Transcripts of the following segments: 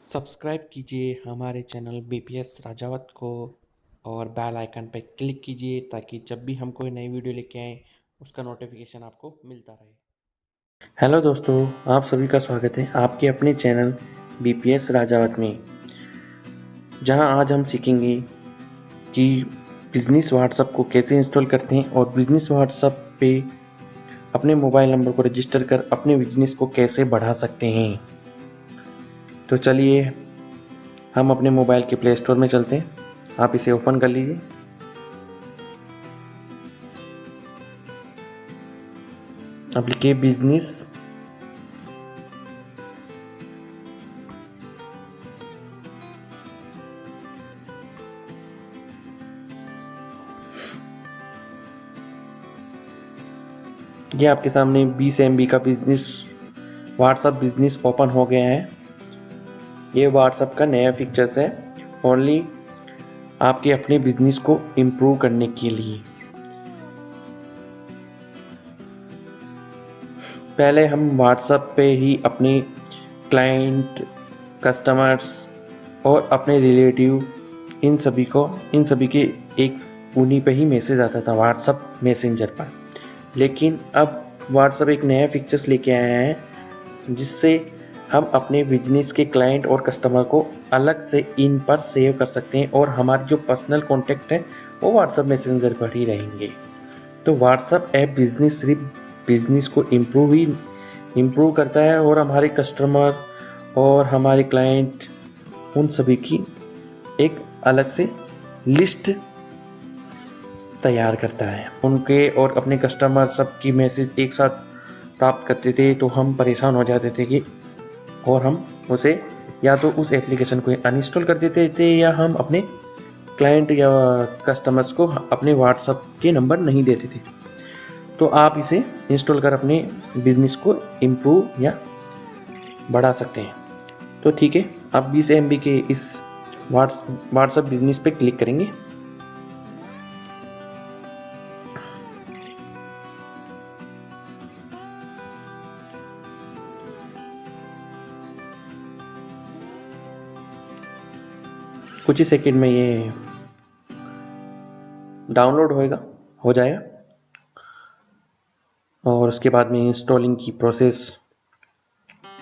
Subscribe कीजिए हमारे channel BPS Rajawat को और बेल आइकन पर क्लिक कीजिए ताकि जब भी हम कोई नई वीडियो लेके आएँ उसका नोटिफिकेशन आपको मिलता रहे। हेलो दोस्तों, आप सभी का स्वागत है आपके अपने चैनल बीपीएस राजावत में, जहां आज हम सीखेंगे कि बिजनेस व्हाट्सएप को कैसे इंस्टॉल करते हैं और बिजनेस व्हाट्सएप पे अपने मोबाइल नंबर को रजिस्टर कर अपने बिजनेस को कैसे बढ़ा सकते हैं। तो चलिए हम अपने मोबाइल के प्ले स्टोर में चलते हैं। आप इसे ओपन कर लीजिए। अब लिखिए बिजनेस ये आपके सामने 20 MB का बिजनेस व्हाट्सएप बिजनेस ओपन हो गया है। ये व्हाट्सएप का नया फीचर्स है ओनली आपके अपने बिजनेस को इम्प्रूव करने के लिए। पहले हम व्हाट्सएप पे ही अपने क्लाइंट, कस्टमर्स और अपने रिलेटिव इन सभी के एक उन्हीं पे ही मैसेज आता था व्हाट्सएप मैसेंजर पर। लेकिन अब व्हाट्सएप एक नया फीचर्स लेके आया है जिससे हम अपने बिजनेस के क्लाइंट और कस्टमर को अलग से इन पर सेव कर सकते हैं और हमारे जो पर्सनल कॉन्टैक्ट है वो व्हाट्सएप मैसेंजर पर ही रहेंगे। तो व्हाट्सएप ऐप बिजनेस सिर्फ बिजनेस को इम्प्रूव करता है और हमारे कस्टमर और हमारे क्लाइंट उन सभी की एक अलग से लिस्ट तैयार करता है। उनके और अपने कस्टमर सबकी मैसेज एक साथ प्राप्त करते थे तो हम परेशान हो जाते थे कि और हम उसे या तो उस एप्लीकेशन को अनइंस्टॉल कर देते थे या हम अपने क्लाइंट या कस्टमर्स को अपने व्हाट्सएप के नंबर नहीं देते थे। तो आप इसे इंस्टॉल कर अपने बिजनेस को इम्प्रूव या बढ़ा सकते हैं। तो ठीक है, आप 20 MB के इस व्हाट्सएप बिजनेस पे क्लिक करेंगे। कुछ ही सेकंड में ये डाउनलोड हो जाएगा और उसके बाद में इंस्टॉलिंग की प्रोसेस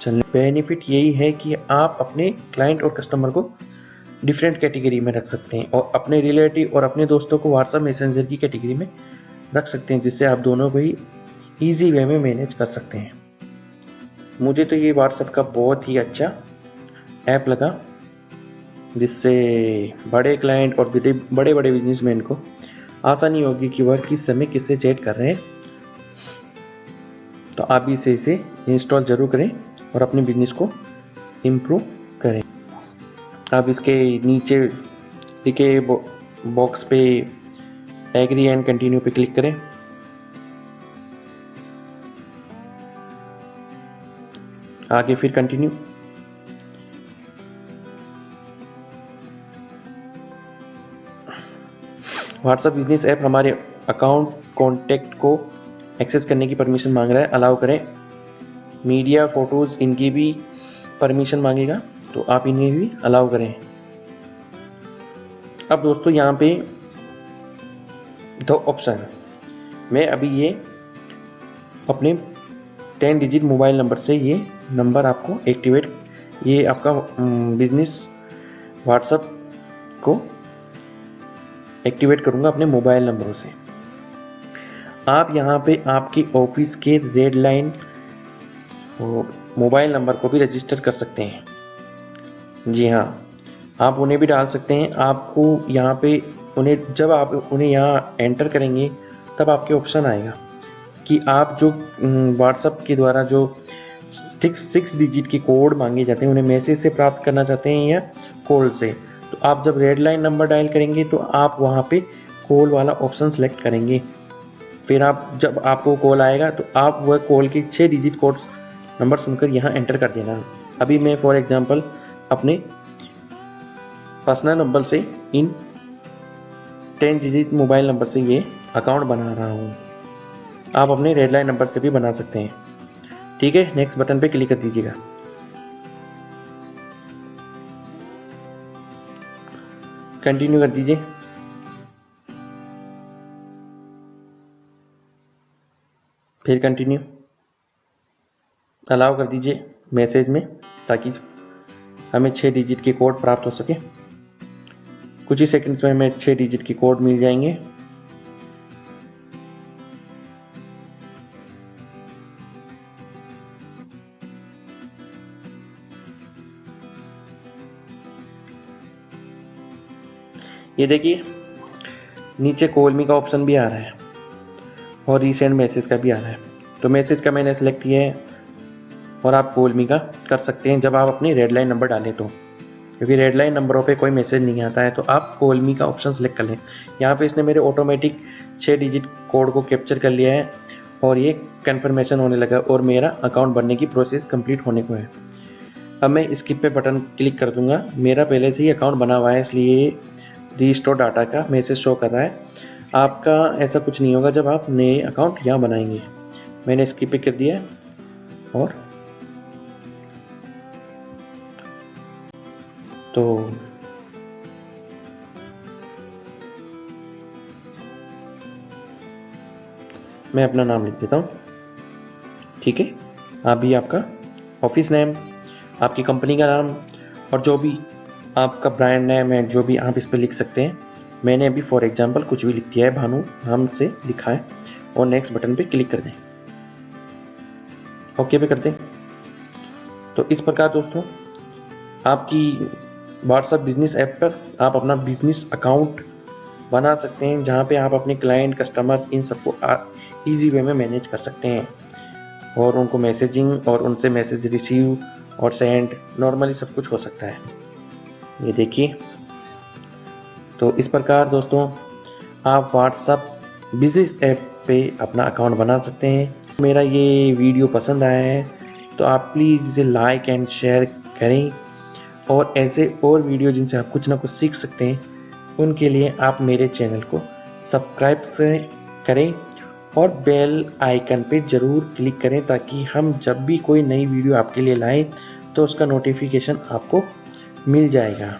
चलने। बेनिफिट यही है कि आप अपने क्लाइंट और कस्टमर को डिफरेंट कैटेगरी में रख सकते हैं और अपने रिलेटिव और अपने दोस्तों को व्हाट्सएप मैसेंजर की कैटेगरी में रख सकते हैं, जिससे आप दोनों को ही ईजी वे में मैनेज कर सकते हैं। मुझे तो ये व्हाट्सएप का बहुत ही अच्छा ऐप लगा, जिससे बड़े क्लाइंट और बड़े बड़े बिजनेसमैन को आसानी होगी कि वह किस समय किससे चैट कर रहे हैं। तो आप भी इसे इंस्टॉल जरूर करें और अपने बिजनेस को इम्प्रूव करें। आप इसके नीचे लिखे बॉक्स पे एग्री एंड कंटिन्यू पे क्लिक करें। आगे फिर कंटिन्यू। व्हाट्सएप बिजनेस ऐप हमारे अकाउंट कॉन्टैक्ट को एक्सेस करने की परमिशन मांग रहा है, अलाउ करें। मीडिया, फोटोज इनकी भी परमिशन मांगेगा तो आप इन्हें भी अलाउ करें। अब दोस्तों यहाँ पे दो ऑप्शन है। मैं अभी ये अपने 10 डिजिट मोबाइल नंबर से ये नंबर आपको एक्टिवेट, ये आपका बिजनेस व्हाट्सएप को एक्टिवेट करूंगा अपने मोबाइल नंबरों से। आप यहाँ पे आपकी ऑफिस के रेड लाइन मोबाइल नंबर को भी रजिस्टर कर सकते हैं। जी हाँ, आप उन्हें भी डाल सकते हैं। आपको यहाँ पे उन्हें जब आप उन्हें यहाँ एंटर करेंगे तब आपके ऑप्शन आएगा कि आप जो व्हाट्सएप के द्वारा जो 6 डिजिट के कोड मांगे जाते हैं उन्हें मैसेज से प्राप्त करना चाहते हैं या कॉल से। तो आप जब रेड लाइन नंबर डायल करेंगे तो आप वहाँ पे कॉल वाला ऑप्शन सेलेक्ट करेंगे। फिर आप जब आपको कॉल आएगा तो आप वह कॉल के 6 डिजिट कोड नंबर सुनकर यहाँ एंटर कर देना। अभी मैं फॉर एग्जांपल अपने पर्सनल नंबर से इन 10 डिजिट मोबाइल नंबर से ये अकाउंट बना रहा हूँ। आप अपने रेड लाइन नंबर से भी बना सकते हैं। ठीक है, नेक्स्ट बटन पे क्लिक कर दीजिएगा। कंटिन्यू कर दीजिए। फिर कंटिन्यू, अलाउ कर दीजिए मैसेज में, ताकि हमें 6 डिजिट के कोड प्राप्त हो सके। कुछ ही सेकंड्स में हमें 6 डिजिट के कोड मिल जाएंगे। ये देखिए नीचे कॉल मी का ऑप्शन भी आ रहा है और रीसेंड मैसेज का भी आ रहा है। तो मैसेज का मैंने सेलेक्ट किया है और आप कॉल मी का कर सकते हैं जब आप अपनी रेड लाइन नंबर डालें तो, क्योंकि रेड लाइन नंबरों पे कोई मैसेज नहीं आता है। तो आप कॉल मी का ऑप्शन सेलेक्ट कर लें। यहाँ पे इसने मेरे ऑटोमेटिक 6 डिजिट कोड को कैप्चर कर लिया है और ये कन्फर्मेशन होने लगा और मेरा अकाउंट बनने की प्रोसेस कंप्लीट होने को है। अब मैं स्किप पे बटन क्लिक कर दूंगा। मेरा पहले से ही अकाउंट बना हुआ है, इसलिए रीस्टोर डाटा का मैसेज शो कर रहा है। आपका ऐसा कुछ नहीं होगा जब आप नए अकाउंट यहाँ बनाएंगे। मैंने स्किप पे कर दिया है और तो मैं अपना नाम लिख देता हूँ। ठीक है, आप भी आपका ऑफिस नेम, आपकी कंपनी का नाम और जो भी आपका ब्रांड नेम है, जो भी आप इस पर लिख सकते हैं। मैंने अभी फॉर एग्जांपल कुछ भी लिख दिया है, भानु नाम से लिखा है और नेक्स्ट बटन पे क्लिक कर दें, ओके पे कर दें। तो इस प्रकार दोस्तों आपकी व्हाट्सएप बिजनेस ऐप पर आप अपना बिजनेस अकाउंट बना सकते हैं, जहां पे आप अपने क्लाइंट, कस्टमर्स इन सबको ईजी वे में मैनेज कर सकते हैं और उनको मैसेजिंग और उनसे मैसेज रिसीव और सेंड नॉर्मली सब कुछ हो सकता है। ये देखिए, तो इस प्रकार दोस्तों आप व्हाट्सएप बिजनेस ऐप पे अपना अकाउंट बना सकते हैं। मेरा ये वीडियो पसंद आया है तो आप प्लीज़ इसे लाइक एंड शेयर करें और ऐसे और वीडियो जिनसे आप कुछ ना कुछ सीख सकते हैं, उनके लिए आप मेरे चैनल को सब्सक्राइब करें और बेल आइकन पे ज़रूर क्लिक करें, ताकि हम जब भी कोई नई वीडियो आपके लिए लाएं तो उसका नोटिफिकेशन आपको मिल जाएगा।